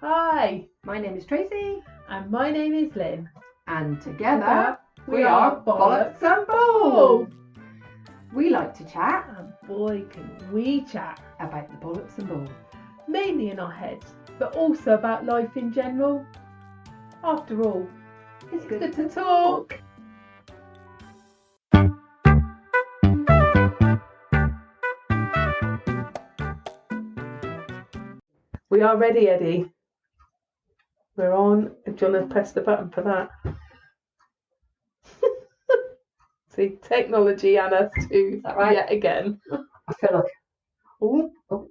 Hi, My name is Tracey, and my name is Lynn. and together we are are Bollocks and Balls. We like to chat And boy, can we chat. about the bollocks and balls. Mainly in our heads, but also about life in general. After all, it's good to talk. We are ready, Eddie. We're on. Do you want to press the button for that? See, technology and us too. Is that right? Yet again. I feel like Oh,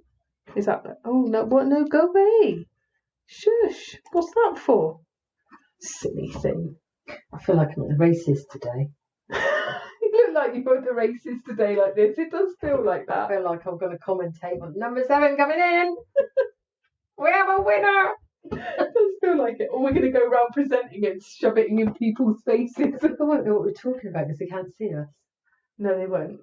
is that? Oh no! What? No, go away! Shush! What's that for? Silly thing. I'm at the races today. You look like you go to races today like this. It does feel like I that. feel like I'm going to commentate on number 7 coming in. We have a winner. It does feel like it. Or we're going to go around presenting it, shove it in people's faces. People won't know what we're talking about because they can't see us. No, they won't.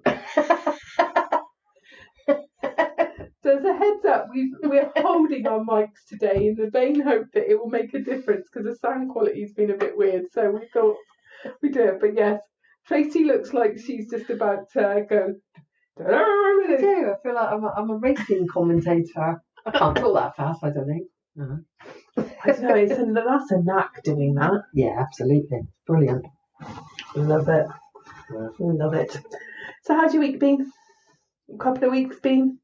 So as a heads up, we're holding our mics today in the vain hope that it will make a difference because the sound quality's been a bit weird. So we thought we do it. But yes, Tracey looks like she's just about to go. I do. I feel like I'm a racing commentator. I can't talk that fast, I don't think. No. I don't know, that's a knack doing that. Yeah, absolutely. Brilliant. Love it. Yeah. Love it. So how's your week been? A couple of weeks been?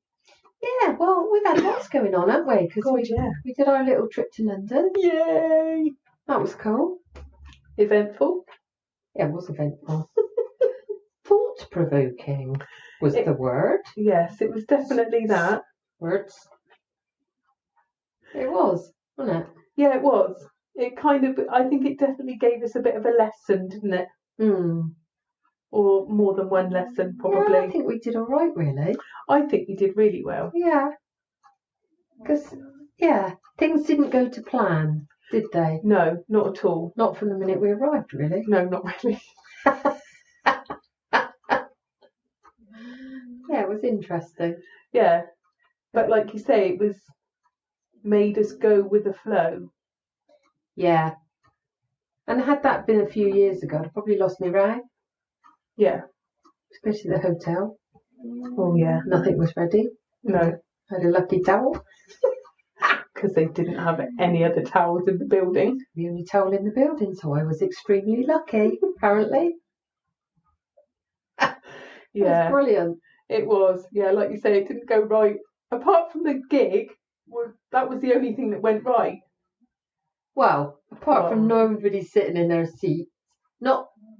Yeah, well, we've had lots going on, haven't we? Because we did our little trip to London. Yay! That was cool. Eventful? Yeah, it was eventful. Thought-provoking was the word. Yes, it was definitely that. Words. It was, wasn't it? Yeah, it was. It kind of, I think it definitely gave us a bit of a lesson, didn't it? Or more than one lesson, probably. Yeah, I think we did all right, really. I think you did really well. Yeah. Because, things didn't go to plan, did they? No, not at all. Not from the minute we arrived, really. No, not really. Yeah, it was interesting. Yeah. But like you say, it was made us go with the flow. Yeah. And had that been a few years ago, I'd probably lost my rag. Yeah. Especially the hotel. Oh, yeah. Nothing was ready. No. Had a lucky towel. Because they didn't have any other towels in the building. The only towel in the building, so I was extremely lucky, apparently. Yeah. It was brilliant. It was. Yeah, like you say, it didn't go right. Apart from the gig, that was the only thing that went right. Well, apart from nobody sitting in their seats.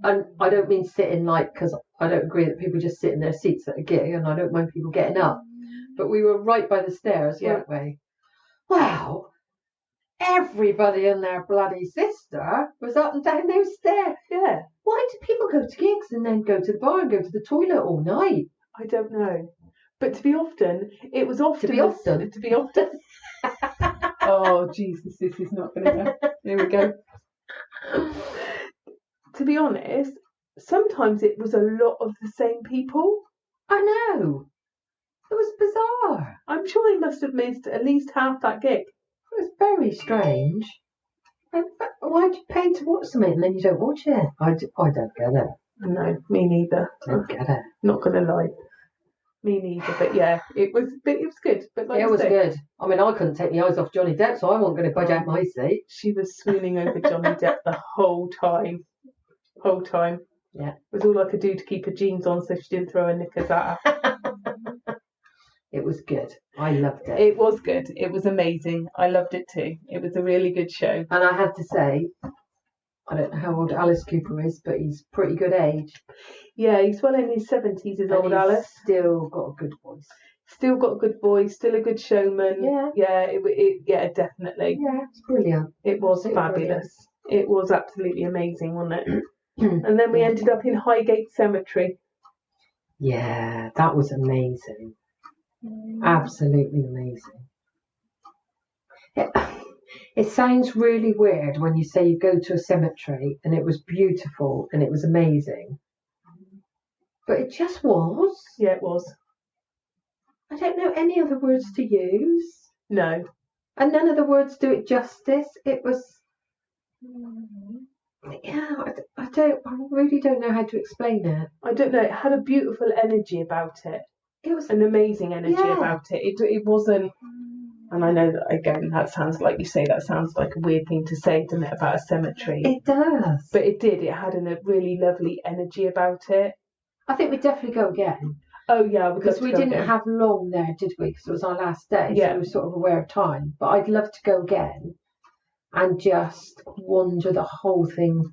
And I don't mean sitting because I don't agree that people just sit in their seats at a gig, and I don't mind people getting up. But we were right by the stairs, weren't we? Wow. Everybody and their bloody sister was up and down those stairs. Yeah. Why do people go to gigs and then go to the bar and go to the toilet all night? I don't know. But to be often. Oh, Jesus, this is not going to go. Here we go. To be honest, sometimes it was a lot of the same people. I know. It was bizarre. I'm sure they must have missed at least half that gig. It was very strange. Why'd you pay to watch something and then you don't watch it? I don't get it. No, me neither. Don't get it. Not going to lie. Me neither. But yeah, it was good. But like it was good. I mean, I couldn't take my eyes off Johnny Depp, so I wasn't going to budge out my seat. She was swooning over Johnny Depp the whole time. Yeah. It was all I could do to keep her jeans on so she didn't throw her knickers at her. It was good. I loved it. It was good. It was amazing. I loved it too. It was a really good show. And I have to say, I don't know how old Alice Cooper is, but he's pretty good age. Yeah, he's well in his 70s, old Alice. Still got a good voice. Still got a good voice, still a good showman. Yeah. Yeah, definitely. Yeah, it's brilliant. It was fabulous. Brilliant. It was absolutely amazing, wasn't it? And then we ended up in Highgate Cemetery. Yeah, that was amazing. Absolutely amazing. It sounds really weird when you say you go to a cemetery and it was beautiful and it was amazing. But it just was. Yeah, it was. I don't know any other words to use. No. And none of the words do it justice. It was, yeah, I really don't know how to explain it. I don't know. It had a beautiful energy about it. It was an amazing energy about it. It wasn't, and I know that again, that sounds like you say, that sounds like a weird thing to say, doesn't it, about a cemetery? It does. But it did. It had a really lovely energy about it. I think we'd definitely go again. Oh yeah, because we didn't have long there, did we? Because it was our last day, so we were sort of aware of time. But I'd love to go again and just wander the whole thing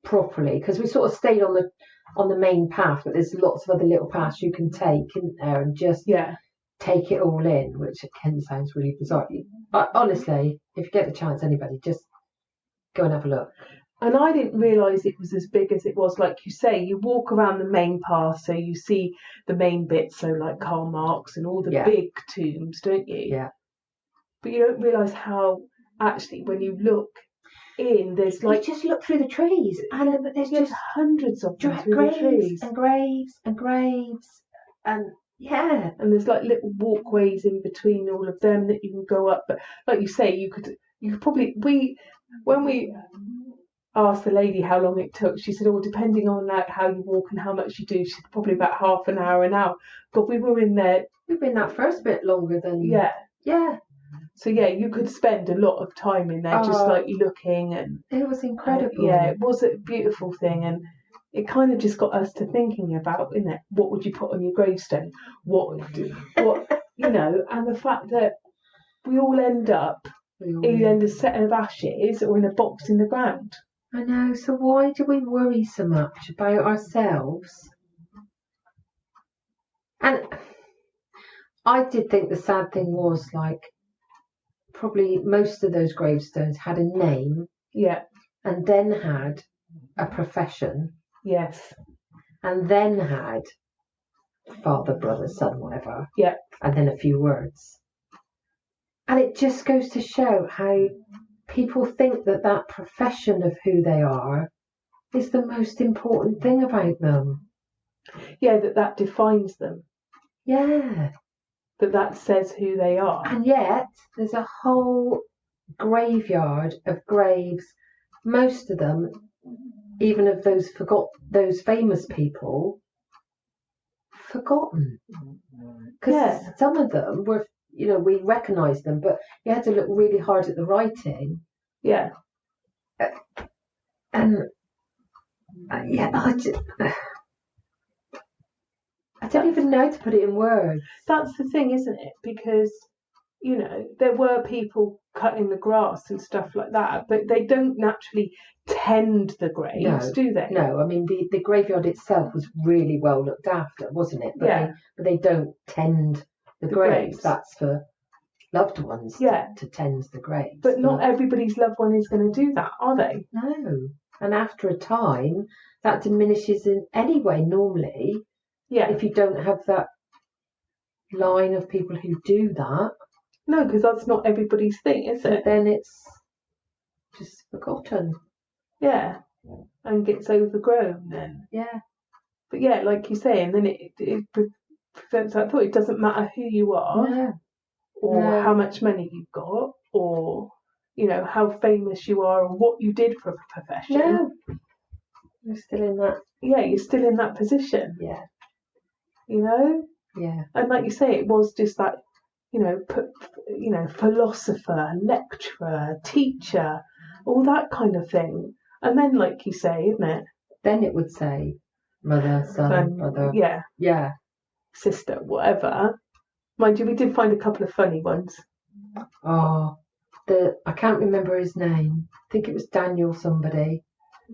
properly, because we sort of stayed on the main path, but there's lots of other little paths you can take, isn't there, and just take it all in, which again sounds really bizarre. But honestly, if you get the chance, anybody, just go and have a look. And I didn't realise it was as big as it was. Like you say, you walk around the main path, so you see the main bits, so like Karl Marx and all the big tombs, don't you? Yeah. But you don't realise how, actually, when you look in, there's like... You just look through the trees, and there's just hundreds of them through the trees. And graves, and yeah. And there's like little walkways in between all of them that you can go up. But like you say, you could probably... When we asked the lady how long it took, she said, depending on like how you walk and how much you do, she said probably about half an hour, an hour. But we were in there. We've been that first bit longer than... Yeah. So you could spend a lot of time in there, just like looking, and it was incredible. It was a beautiful thing, and it kind of just got us to thinking about, isn't it? What would you put on your gravestone? What and the fact that we all end up either in a set of ashes or in a box in the ground. I know, so why do we worry so much about ourselves? And I did think the sad thing was, like, probably most of those gravestones had a name. Yeah. And then had a profession. Yes. And then had father, brother, son, whatever. Yeah. And then a few words. And it just goes to show how people think that profession of who they are is the most important thing about them. Yeah, that defines them. Yeah. That says who they are. And yet, there's a whole graveyard of graves, most of them, even of those famous people, forgotten. Because some of them were, we recognised them, but you had to look really hard at the writing. Yeah. And I don't even know how to put it in words. That's the thing, isn't it? Because, there were people cutting the grass and stuff like that, but they don't naturally tend the graves, do they? No, I mean, the graveyard itself was really well looked after, wasn't it? But they don't tend the graves. That's for loved ones to tend the graves. But not everybody's loved one is going to do that, are they? No. And after a time, that diminishes in any way normally. Yeah. If you don't have that line of people who do that. No, because that's not everybody's thing, is it? Then it's just forgotten. Yeah. And gets overgrown then. Yeah. But like you say, and then it presents that thought, it doesn't matter who you are or how much money you've got or, how famous you are or what you did for a profession. No. You're still in that. Yeah, you're still in that position. Yeah. Yeah. And like you say, it was just that, philosopher, lecturer, teacher, all that kind of thing. And then, like you say, isn't it? Then it would say mother, son, brother. Yeah. Yeah. Sister, whatever. Mind you, we did find a couple of funny ones. Oh, I can't remember his name. I think it was Daniel somebody.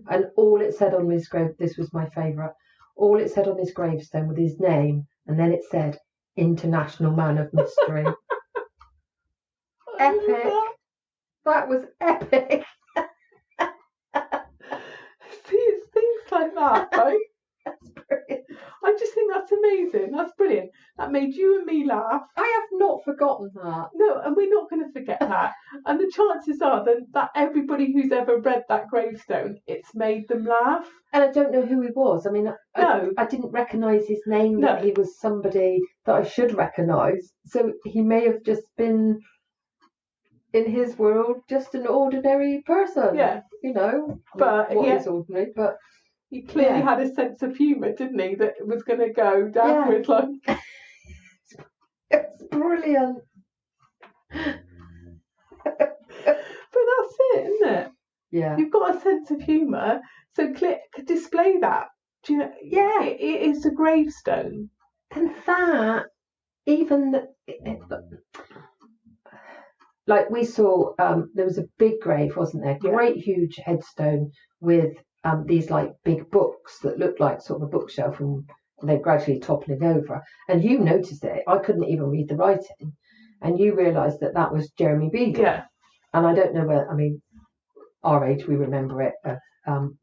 And all it said on his grave, this was my favourite, all it said on his gravestone was his name, and then it said, International Man of Mystery. Epic. That was epic. See, it's things like that, right? That's brilliant. I just think that's amazing. That's brilliant. That made you and me laugh. I have not forgotten that. No, and we're not going to forget that. And the chances are that everybody who's ever read that gravestone, it's made them laugh. And I don't know who he was. I mean, I didn't recognise his name, that he was somebody that I should recognise. So he may have just been in his world, just an ordinary person. Yeah. You know, But what is ordinary? But he clearly had a sense of humour, didn't he? That it was going to go downwards like. It's brilliant. But that's it, isn't it? Yeah. You've got a sense of humour, so display that. Do you know? Yeah. It is a gravestone. And that, even like we saw, there was a big grave, wasn't there? Great, huge headstone with these like big books that looked like sort of a bookshelf, and they're gradually toppling over. And you noticed it. I couldn't even read the writing, and you realised that was Jeremy Beadle. Yeah. And I don't know where. I mean, our age, we remember it.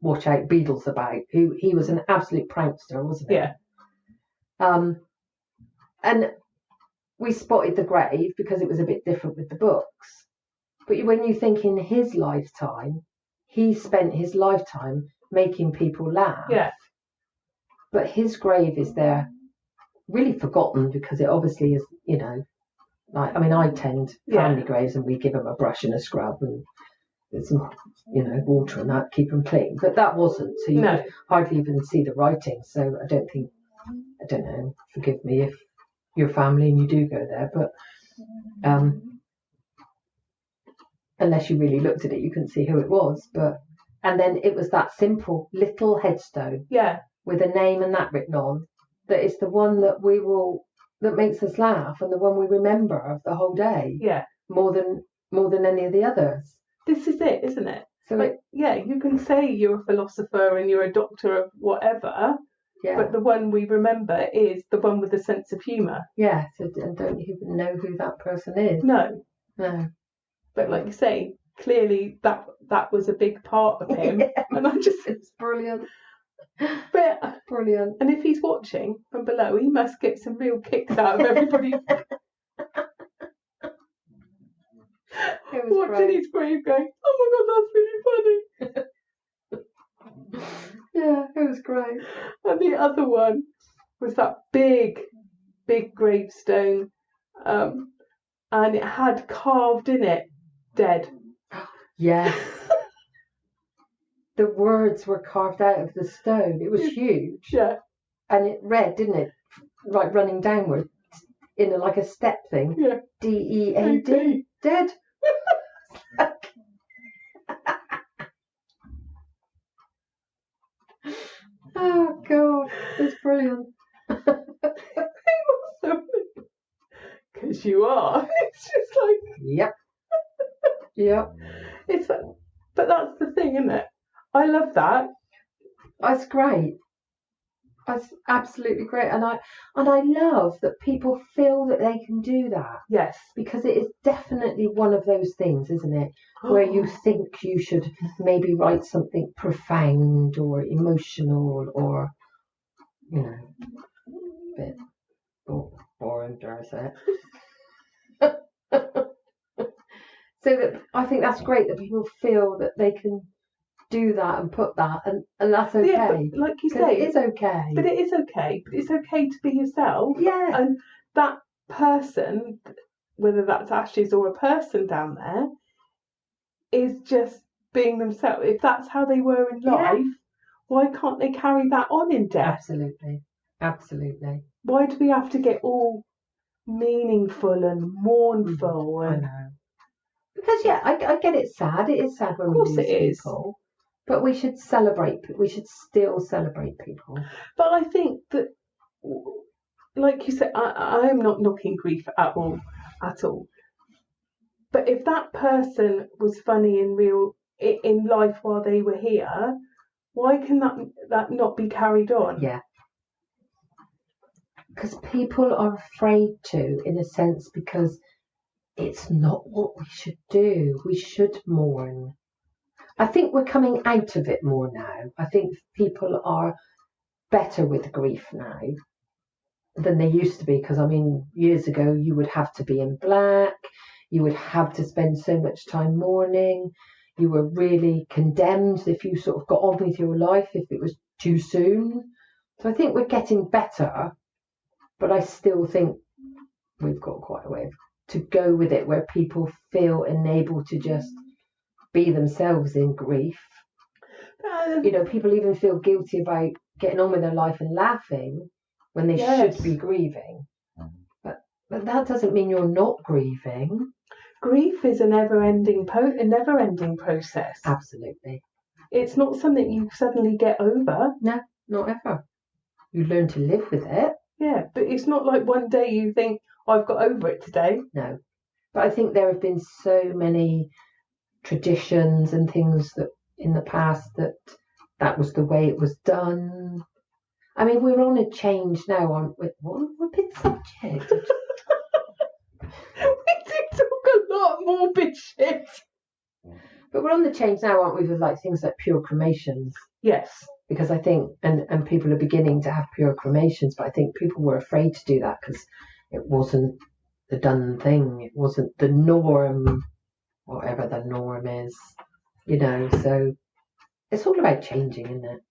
Watch out, Beadle's about. He was an absolute prankster, wasn't he? Yeah. And we spotted the grave because it was a bit different with the books. But when you think in his lifetime, he spent his lifetime making people laugh. Yeah. But his grave is there really forgotten because it obviously is, you know, like, I mean, I tend family graves and we give them a brush and a scrub and some, you know, water and that, keep them clean. But that wasn't. So you could hardly even see the writing. So I don't know, forgive me if your family and you do go there, but unless you really looked at it, you couldn't see who it was. And then it was that simple little headstone, with a name and that written on, that is the one that that makes us laugh and the one we remember of the whole day, more than any of the others. This is it, isn't it? So like, you can say you're a philosopher and you're a doctor of whatever. Yeah. But the one we remember is the one with a sense of humour. Yeah, so, and don't even know who that person is. No. But like you say, clearly that was a big part of him. And it's brilliant. But brilliant. And if he's watching from below, he must get some real kicks out of everybody watching his grave going, oh my God, that's really funny. Yeah, it was great. And the other one was that big gravestone, and it had carved in it, dead. Yes. The words were carved out of the stone. It was huge. Yeah. And it read, didn't it? Like running downward in like a step thing. Yeah. DEAD. Dead. Oh God, it's brilliant. Because you are. It's just like. Yep. Yep. It's, but that's the thing, isn't it? I love that. That's great. That's absolutely great, and I love that people feel that they can do that. Yes, because it is definitely one of those things, isn't it, where you think you should maybe write something profound or emotional or, you know, a bit boring, dare I say it. So that I think that's great that people feel that they can do that and put that, and that's okay. Yeah, but like you say, it is okay. But it is okay. But it's okay to be yourself. Yeah. And that person, whether that's ashes or a person down there, is just being themselves. If that's how they were in life, why can't they carry that on in death? Absolutely. Absolutely. Why do we have to get all meaningful and mournful? I know. Because I get it sad. It is sad when we lose people. But we should celebrate. We should still celebrate people. But I think that, like you said, I am not knocking grief at all. But if that person was funny in life while they were here, why can that not be carried on? Yeah. Because people are afraid to, in a sense, because it's not what we should do. We should mourn. I think we're coming out of it more now. I think people are better with grief now than they used to be. Because, I mean, years ago, you would have to be in black. You would have to spend so much time mourning. You were really condemned if you sort of got on with your life, if it was too soon. So I think we're getting better. But I still think we've got quite a way to go with it, where people feel enabled to just be themselves in grief. People even feel guilty about getting on with their life and laughing when they should be grieving. But that doesn't mean you're not grieving. Grief is a never-ending process. Absolutely. It's not something you suddenly get over. No, not ever. You learn to live with it. Yeah, but it's not like one day you think, I've got over it today. No. But I think there have been so many traditions and things that in the past that was the way it was done. I mean, we're on a change now, aren't we? What a big subject. We did talk a lot more big shit. But we're on the change now, aren't we, with like things like pure cremations? Yes. Because I think, and people are beginning to have pure cremations, but I think people were afraid to do that because it wasn't the done thing. It wasn't the norm, whatever the norm is, so it's all about changing, isn't it?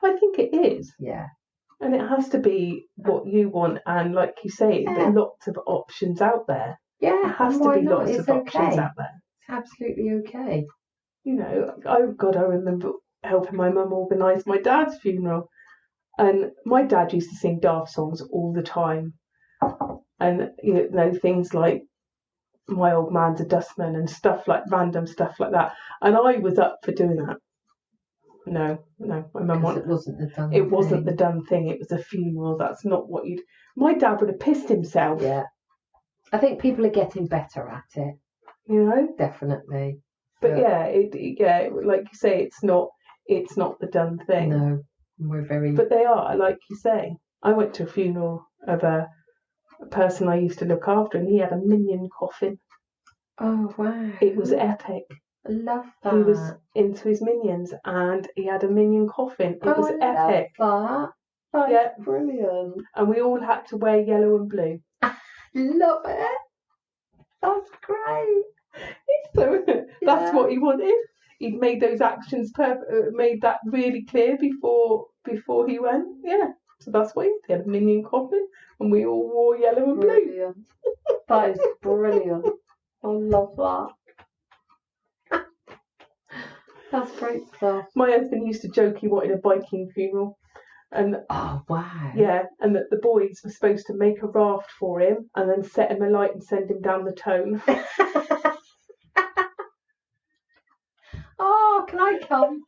I think it is. Yeah. And it has to be what you want. And like you say, there are lots of options out there. Yeah. There has to be lots of options out there. It's absolutely okay. I remember helping my mum organise my dad's funeral. And my dad used to sing daft songs all the time. And, things like My Old Man's a Dustman and stuff like random stuff like that. And I was up for doing that. No, my mum wanted. It wasn't the done. It wasn't the done thing. It was a funeral. That's not what you'd. My dad would have pissed himself. Yeah, I think people are getting better at it. Definitely. But yeah, like you say, it's not the done thing. No, we're very. But they are, like you say. I went to a funeral of a person I used to look after, and he had a minion coffin. Oh wow! It was epic. I love that. He was into his minions, and he had a minion coffin. It was epic. That's brilliant. And we all had to wear yellow and blue. Love it. That's great. So that's what he wanted. He'd made those actions made that really clear before he went. Yeah. So that's what he did. He had a minion coffin, and we all wore yellow and blue. That is brilliant. I love that. That's great stuff. My husband used to joke he wanted a Viking funeral. And oh wow. Yeah, and that the boys were supposed to make a raft for him and then set him alight and send him down the Tone. Oh, can I come?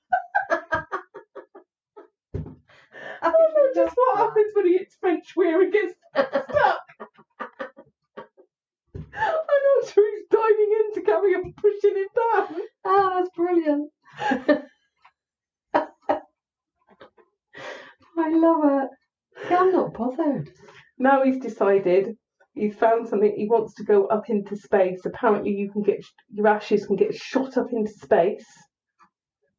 I don't know just what happens when he hits French where he gets stuck. I'm not sure he's diving in to carry him, pushing him down. Oh, that's brilliant. I love it. See, I'm not bothered. Now he's decided, he's found something, he wants to go up into space. Apparently your ashes can get shot up into space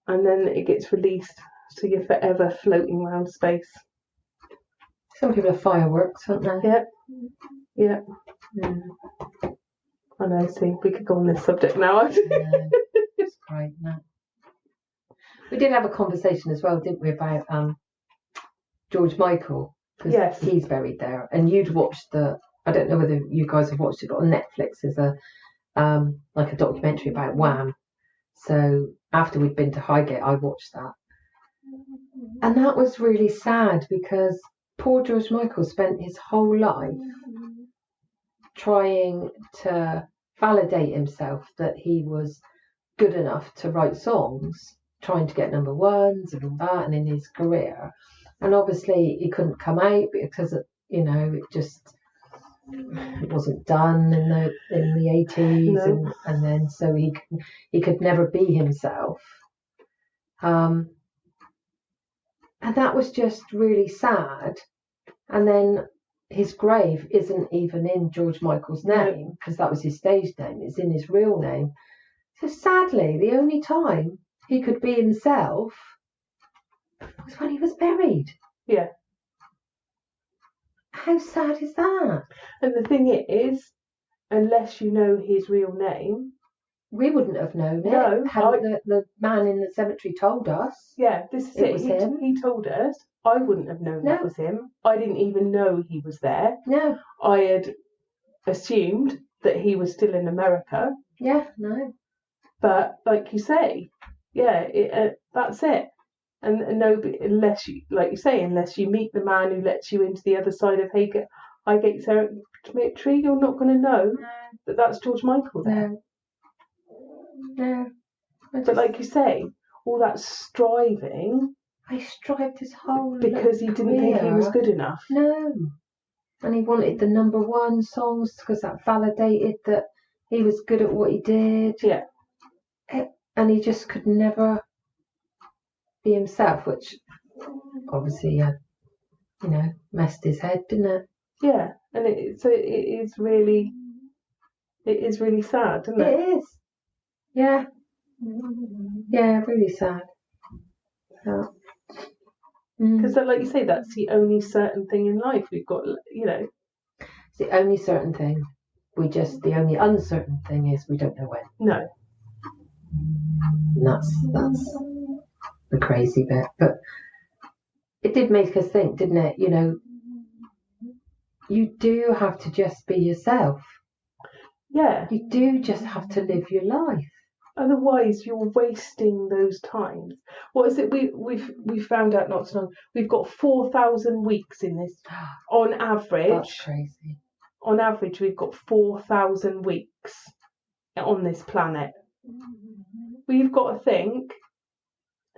and then it gets released, so you're forever floating around space. Some people have fireworks, aren't they? Yeah. Mm. I know, see, we could go on this subject now. It's great, no? We did have a conversation as well, didn't we, about George Michael? Because he's buried there. And you'd watched I don't know whether you guys have watched it, but on Netflix there's like a documentary about Wham. So after we'd been to Highgate, I watched that. And that was really sad because poor George Michael spent his whole life trying to validate himself that he was good enough to write songs, trying to get number ones and all that, and in his career. And obviously he couldn't come out because it wasn't done in the 80s, no. and then so he could never be himself. And that was just really sad. And then his grave isn't even in George Michael's name because that was his stage name. It's in his real name. So sadly, the only time he could be himself was when he was buried. Yeah. How sad is that? And the thing is, unless you know his real name, we wouldn't have known it. No, the man in the cemetery told us. Yeah, this is it. He told us. I wouldn't have known that was him. I didn't even know he was there. No. I had assumed that he was still in America. Yeah, no. But like you say, that's it. And nobody, unless you, like you say, unless you meet the man who lets you into the other side of Highgate Cemetery, you're not going to know that that's George Michael there. No. But like you say, all that striving. He strived his whole because he didn't think he was good enough. No. And he wanted the #1 songs because that validated that he was good at what he did. Yeah. And he just could never be himself, which obviously had, messed his head, didn't it? Yeah. And it is really sad, isn't it? It is. Yeah. Yeah, really sad. Because, like you say, that's the only certain thing in life we've got. It's the only certain thing. The only uncertain thing is we don't know when. No. And that's the crazy bit. But it did make us think, didn't it? You do have to just be yourself. Yeah. You do just have to live your life. Otherwise, you're wasting those times. What is it? We found out not so long. We've got 4,000 weeks in this. On average. That's crazy. On average, we've got 4,000 weeks on this planet. We've got to think.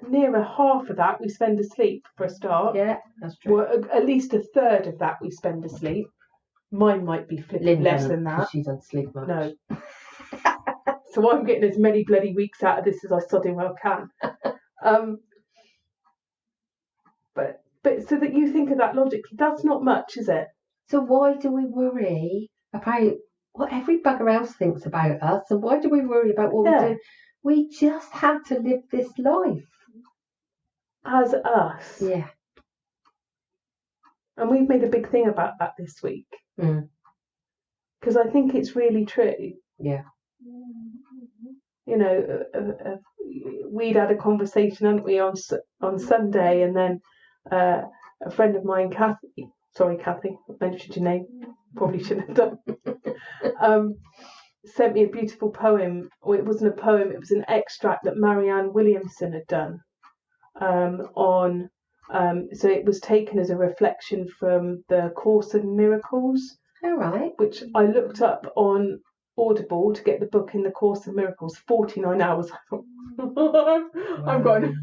Nearer half of that we spend asleep for a start. Yeah, that's true. Well, at least a third of that we spend asleep. Mine might be flipping less than that. She doesn't sleep much. No. So I'm getting as many bloody weeks out of this as I sodding well can. But so that you think of that logically, that's not much, is it? So why do we worry about what every bugger else thinks about us? And why do we worry about what we do? We just have to live this life. As us. Yeah. And we've made a big thing about that this week. Because I think it's really true. Yeah. We'd had a conversation, hadn't we, on Sunday, and then a friend of mine, Kathy, I mentioned your name, probably shouldn't have done, sent me a beautiful poem. Or it wasn't a poem, it was an extract that Marianne Williamson had done so it was taken as a reflection from the Course in Miracles. All right. Which I looked up on Audible to get the book in the Course of Miracles. 49 hours. I thought, I'm going.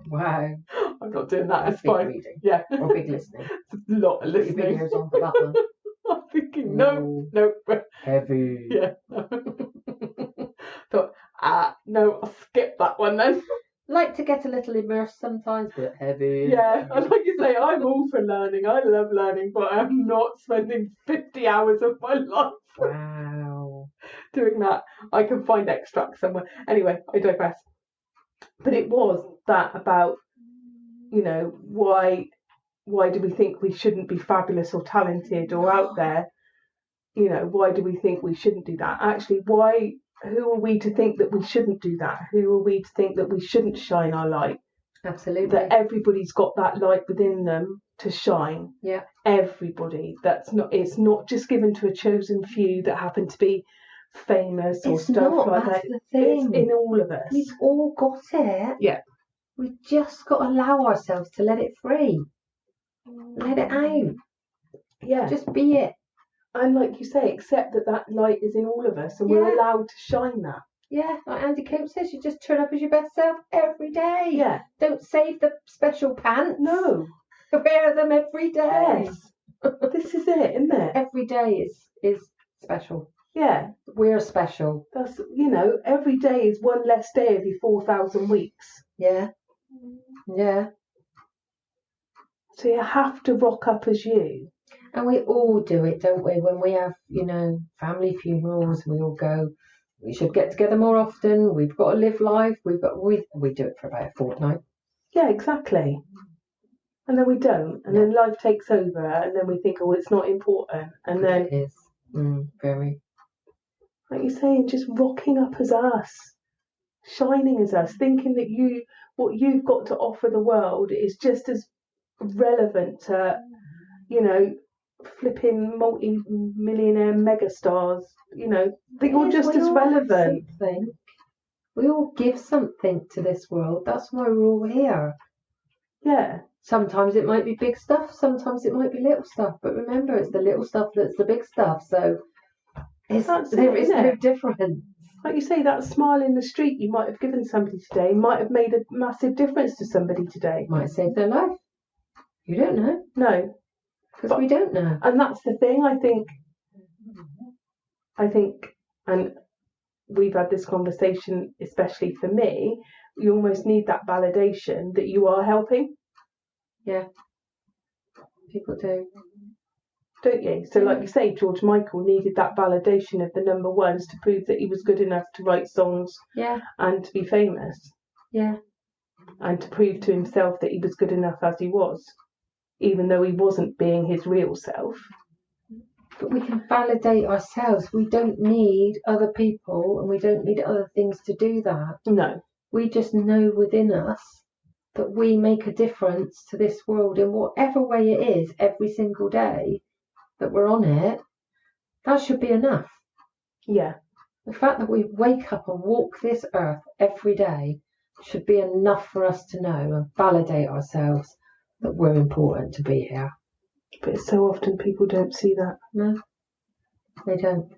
Wow. I'm not doing that. That's It's fine. Reading. Yeah. Or big listening. It's a lot of listening. Put your videos on for that one. I'm thinking, no. Heavy. Yeah. Thought, no, I'll skip that one then. Like to get a little immersed sometimes, but heavy. Yeah, and like you say, I'm all for learning. I love learning, but I'm not spending 50 hours of my life doing that. I can find extracts somewhere. Anyway, I digress. But it was that about, why do we think we shouldn't be fabulous or talented or out there? Why do we think we shouldn't do that? Actually, who are we to think that we shouldn't do that? Who are we to think that we shouldn't shine our light? Absolutely. That everybody's got that light within them to shine. Yeah. Everybody. It's not just given to a chosen few that happen to be famous or stuff like that. The thing. It's in all of us. We've all got it. Yeah. We just got to allow ourselves to let it free. Let it out. Yeah. Just be it. And like you say, accept that light is in all of us and we're allowed to shine that. Yeah, like Andy Cope says, you just turn up as your best self every day. Yeah. Don't save the special pants. No. Wear them every day. Yes. This is it, isn't it? Every day is special. Yeah. We're special. That's, every day is one less day of your 4,000 weeks. Yeah. Yeah. So you have to rock up as you. And we all do it, don't we? When we have, family funerals, we all go, we should get together more often. We've got to live life. We do it for about a fortnight. Yeah, exactly. And then we don't. And then life takes over. And then we think, oh, it's not important. And then it is. Very. Like you say, just rocking up as us. Shining as us. Thinking that what you've got to offer the world is just as relevant to, flipping multi-millionaire megastars. You know, they're all just as relevant. We all give something to this world. That's why we're all here. Yeah. Sometimes it might be big stuff, sometimes it might be little stuff. But remember, it's the little stuff that's the big stuff. So there is no difference. Like you say, that smile in the street you might have given somebody today might have made a massive difference to somebody today. Might save their life. You don't know. No. Because we don't know. And that's the thing, I think, and we've had this conversation, especially for me, you almost need that validation that you are helping. Yeah. People do. Don't you? So like you say, George Michael needed that validation of the number ones to prove that he was good enough to write songs and to be famous. Yeah. And to prove to himself that he was good enough as he was, even though he wasn't being his real self. But we can validate ourselves. We don't need other people and we don't need other things to do that. No. We just know within us that we make a difference to this world in whatever way it is every single day that we're on it. That should be enough. Yeah. The fact that we wake up and walk this earth every day should be enough for us to know and validate ourselves that we're important to be here. But so often people don't see that. No, they don't.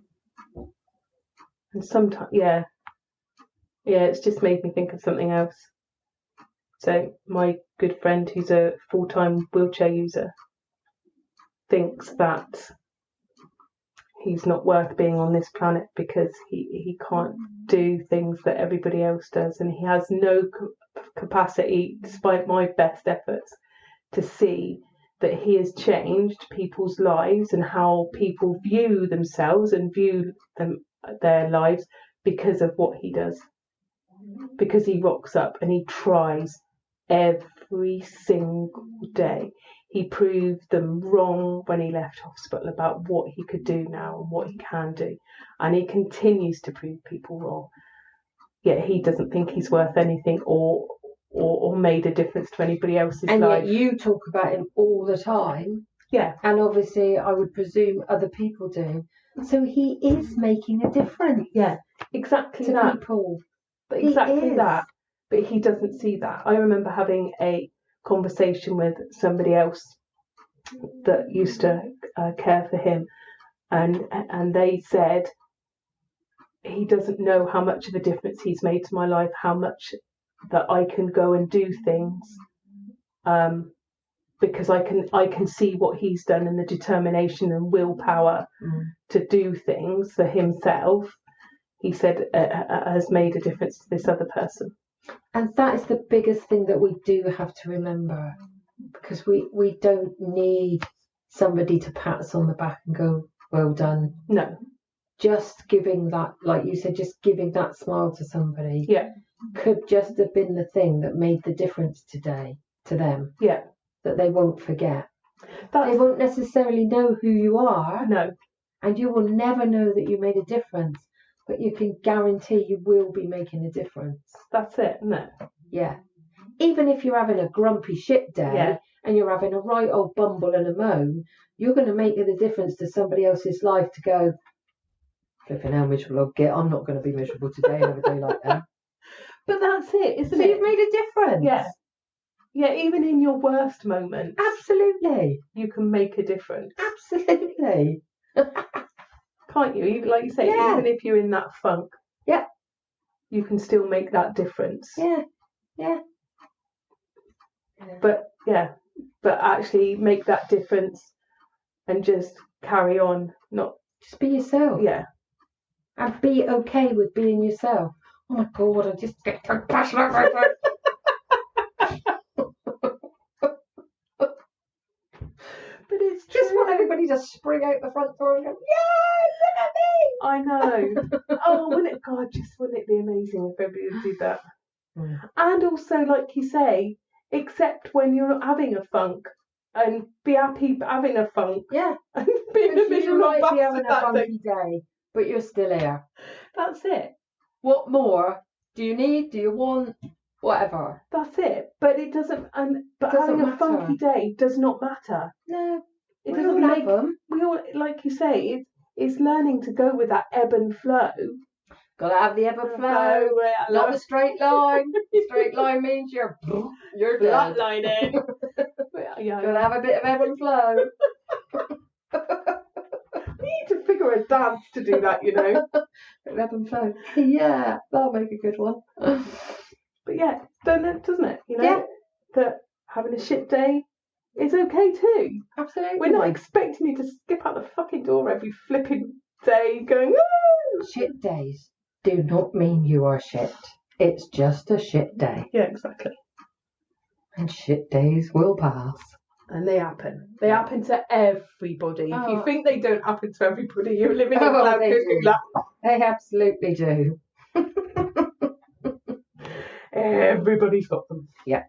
And sometimes, yeah, it's just made me think of something else. So my good friend, who's a full-time wheelchair user, thinks that he's not worth being on this planet because he can't do things that everybody else does, and he has no capacity, despite my best efforts, to see that he has changed people's lives and how people view themselves and view their lives because of what he does. Because he rocks up and he tries every single day. He proved them wrong when he left hospital about what he could do now and what he can do. And he continues to prove people wrong. Yet he doesn't think he's worth anything or made a difference to anybody else's life. And yet you talk about him all the time. Yeah. And obviously I would presume other people do. So he is making a difference. Yeah, exactly to that. People. But exactly that. But he doesn't see that. I remember having a conversation with somebody else that used to care for him, and they said he doesn't know how much of a difference he's made to my life, how much that I can go and do things, because I can see what he's done and the determination and willpower to do things for himself. He said has made a difference to this other person. And that is the biggest thing that we do have to remember, because we don't need somebody to pat us on the back and go, well done. No. Just giving that, like you said, just giving that smile to somebody could just have been the thing that made the difference today to them. Yeah. That they won't forget. They won't necessarily know who you are. No. And you will never know that you made a difference. But you can guarantee you will be making a difference. That's it, isn't it? Yeah. Even if you're having a grumpy shit day and you're having a right old bumble and a moan, you're going to make the difference to somebody else's life to go, flipping how miserable I'll get. I'm not going to be miserable today and have a day like that. But that's it, isn't it? So you've made a difference. Yeah. Yeah, even in your worst moments. Absolutely. You can make a difference. Absolutely. Can't you? Like you say, even if you're in that funk, you can still make that difference. Yeah. But actually make that difference and just carry on. Not just be yourself. Yeah. And be okay with being yourself. Oh my God, I just get so passionate about it. But it's just true. want everybody to spring out the front door and go, yay, look at me! I know. Oh, wouldn't it be amazing if everybody would do that? And also, like you say, accept when you're not having a funk and be happy having a funk. Yeah. And being a miserable might bastard be having a day. funky day, but you're still here. That's it. What more do you need? Do you want? Whatever. That's it. But it doesn't. But doesn't having matter. a funky day does not matter. No. it We doesn't all make love them. we all, like you say, it's learning to go with that ebb and flow. Gotta have the ebb and flow, not the straight line. Straight line means you're dead. flatlining. Gotta have a bit of ebb and flow. We need to figure a dance to do that, you know. Ebb and flow. Yeah, that'll make a good one. But yeah, doesn't it? You know, Yeah. that having a shit day is okay too. Absolutely. We're not expecting you to skip out the fucking door every flipping day going, woo! Shit days do not mean you are shit. It's just a shit day. Yeah, exactly. And shit days will pass. And they happen. They happen to everybody. If you Oh. think they don't happen to everybody, you're living in Oh, cloud they cuckoo do. land. They absolutely do. Everybody's got them. Yeah.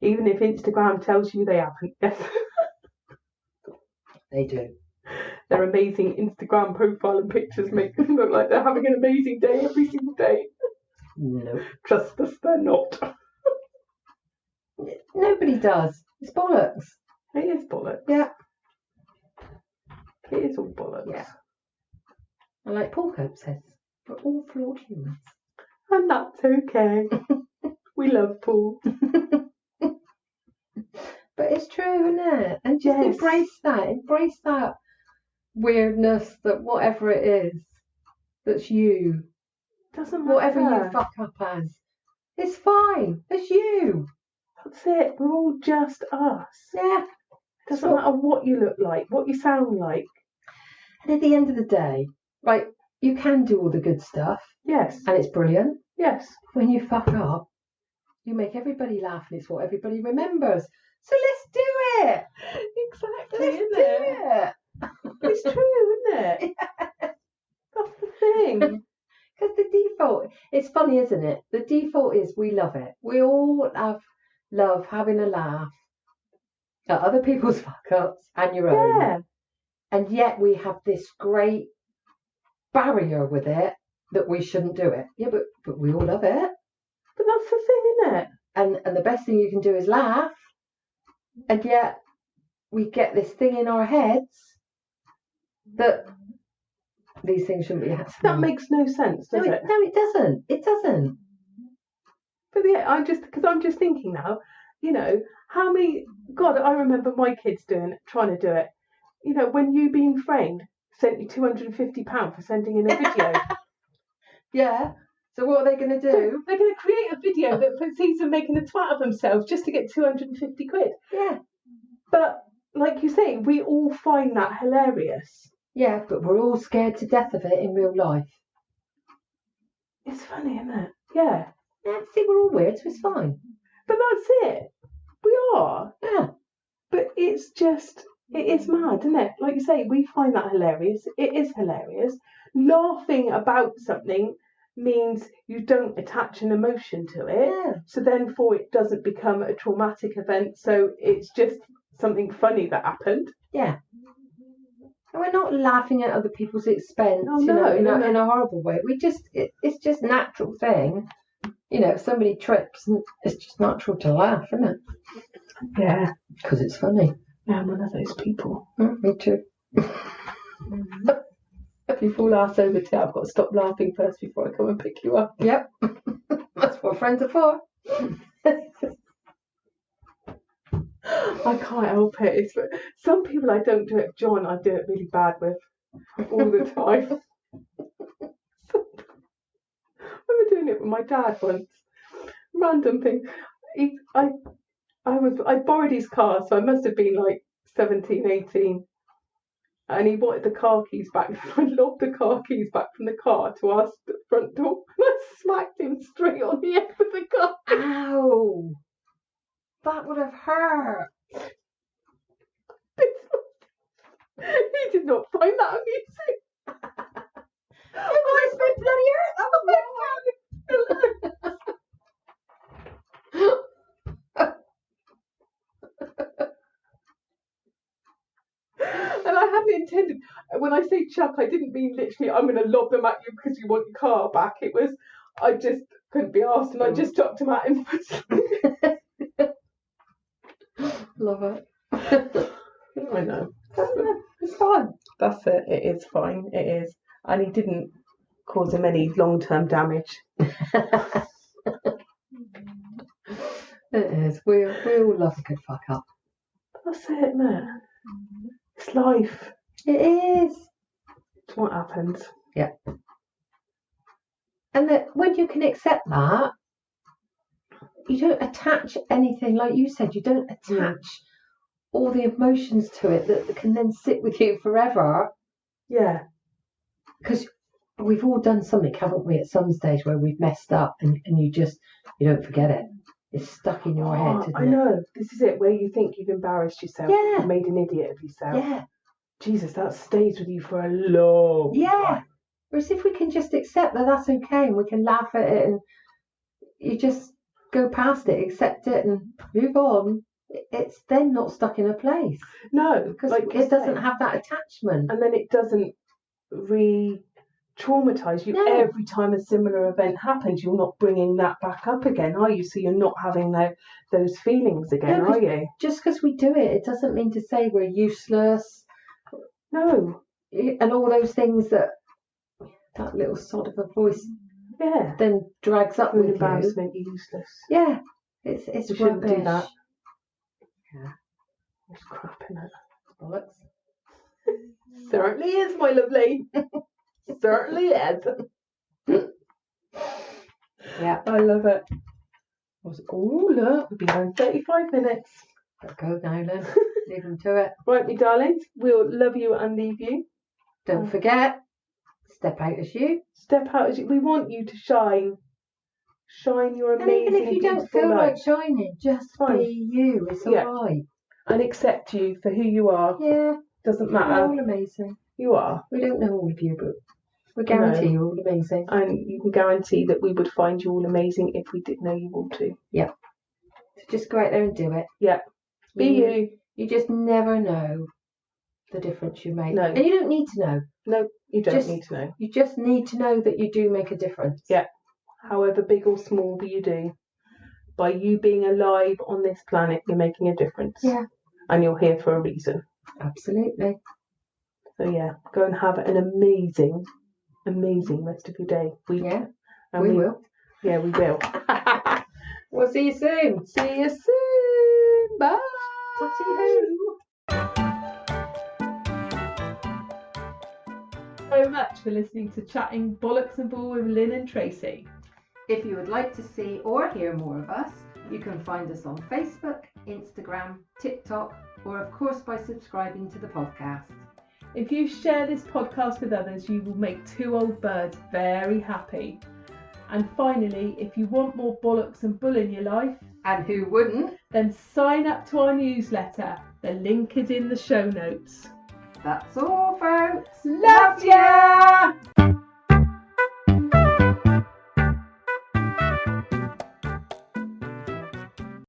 Even if Instagram tells you they haven't. Yes. They do. Their amazing Instagram profile and pictures make them look like they're having an amazing day every single day. No. Trust us, they're not. Nobody does. It's bollocks. It is bollocks. Yeah. It is all bollocks. Yeah. And like Paul Cope says, we're all flawed humans. And that's okay. We love Paul. But it's true, isn't it? And just Yes. embrace that weirdness, that whatever it is, that's you. Doesn't matter. Whatever you fuck up as, it's fine. It's you. That's it. We're all just us. Yeah. Doesn't matter what you look like, what you sound like. And at the end of the day, right, you can do all the good stuff, Yes. and it's brilliant. Yes. When you fuck up, you make everybody laugh, and it's what everybody remembers. So let's do it. Exactly, Let's isn't do it? It's true, isn't it? That's the thing. Because the default, it's funny, isn't it? The default is we love it. We all love having a laugh at other people's fuck ups and your own. Yeah. And yet we have this great barrier with it that we shouldn't do it. Yeah, but we all love it. But that's the thing, isn't it? And the best thing you can do is laugh. And yet we get this thing in our heads that these things shouldn't be happening. That makes no sense, does it? No, it doesn't. It doesn't. But yeah, I'm just thinking now, you know, how many, God, I remember my kids trying to do it. You know, when You Been Framed sent you £250 for sending in a video. Yeah. So what are they going to do? So they're going to create a video that sees them making a twat of themselves just to get 250 quid. Yeah. But like you say, we all find that hilarious. Yeah, but we're all scared to death of it in real life. It's funny, isn't it? Yeah. Yeah, see, we're all weird, so it's fine. But that's it. We are. Yeah. But it's just, it is mad, isn't it? Like you say, we find that hilarious. It is hilarious. Laughing about something means you don't attach an emotion to it. Yeah. So then it doesn't become a traumatic event. So it's just something funny that happened. Yeah. And we're not laughing at other people's expense, Oh, you know, no. in a horrible way. It's just natural thing. You know, if somebody trips, it's just natural to laugh, isn't it? Yeah. Because it's funny. Yeah, I'm one of those people. Me too. If you fall ass over to, I've got to stop laughing first before I come and pick you up. Yep. That's what friends are for. I can't help it. Some people I don't do it. John, I do it really bad with all the time. I remember doing it with my dad once. Random thing. I borrowed his car, so I must have been like 17, 18. And he wanted the car keys back. I lobbed the car keys back from the car to our front door. And I smacked him straight on the end of the car. Ow! That would have hurt. He did not find that amusing. It was so bloody hurt. That was And I hadn't intended, when I say chuck, I didn't mean literally I'm going to lob them at you because you want your car back. It was, I just couldn't be asked and I just chucked them at him. Love it. I know. It's fine. That's it. It is fine. It is. And he didn't cause him any long-term damage. It is. We all love a good fuck up. That's it, isn't it? It's life. It is. It's what happens. Yeah. And that when you can accept that, you don't attach anything, like you said, you don't attach all the emotions to it that can then sit with you forever. Yeah. Because we've all done something, haven't we, at some stage where we've messed up and you don't forget it. It's stuck in your head, isn't I know. This is it, where you think you've embarrassed yourself. Yeah. You've made an idiot of yourself. Yeah. Jesus, that stays with you for a long time. Whereas if we can just accept that that's okay and we can laugh at it and you just go past it, accept it and move on, it's then not stuck in a place. No. Because it doesn't have that attachment. And then it doesn't re-traumatise you every time a similar event happens. You're not bringing that back up again, are you? So you're not having those feelings again, are you? Just because we do it doesn't mean to say we're useless. No. And all those things that little sort of a voice then drags up with embarrassment, useless. Yeah. It's you shouldn't do that. Yeah. It's crap, isn't it? Bollocks. Certainly is, my lovely. Certainly is. Yeah. I love it. Oh, look, we've been going 35 minutes. Let's go now, then. Leave them to it. Right, me darlings, we'll love you and leave you. Don't forget, step out as you. Step out as you. We want you to shine. Shine your amazing, and even if you don't feel like shining, just be you. It's all right. And accept you for who you are. Yeah. Doesn't matter. You're all amazing. You are. We don't know all of you, but we guarantee you're all amazing. And you can guarantee that we would find you all amazing if we did know you all too. Yeah. So just go out there and do it. Yeah. Be you. You just never know the difference you make. No. And you don't need to know. No, you don't need to know. You just need to know that you do make a difference. Yeah. However big or small you do. By you being alive on this planet, you're making a difference. Yeah. And you're here for a reason. Absolutely. So yeah, go and have an amazing rest of your day. We will. Yeah, we will. We'll see you soon. See you soon. Bye. Tatty-hoo. So much for listening to Chatting Bollocks and Bull with Lynne and Tracey. If you would like to see or hear more of us, you can find us on Facebook, Instagram, TikTok, or of course by subscribing to the podcast. If you share this podcast with others, you will make two old birds very happy. And finally, if you want more bollocks and bull in your life, and who wouldn't, then sign up to our newsletter. The link is in the show notes. That's all, folks. Love ya!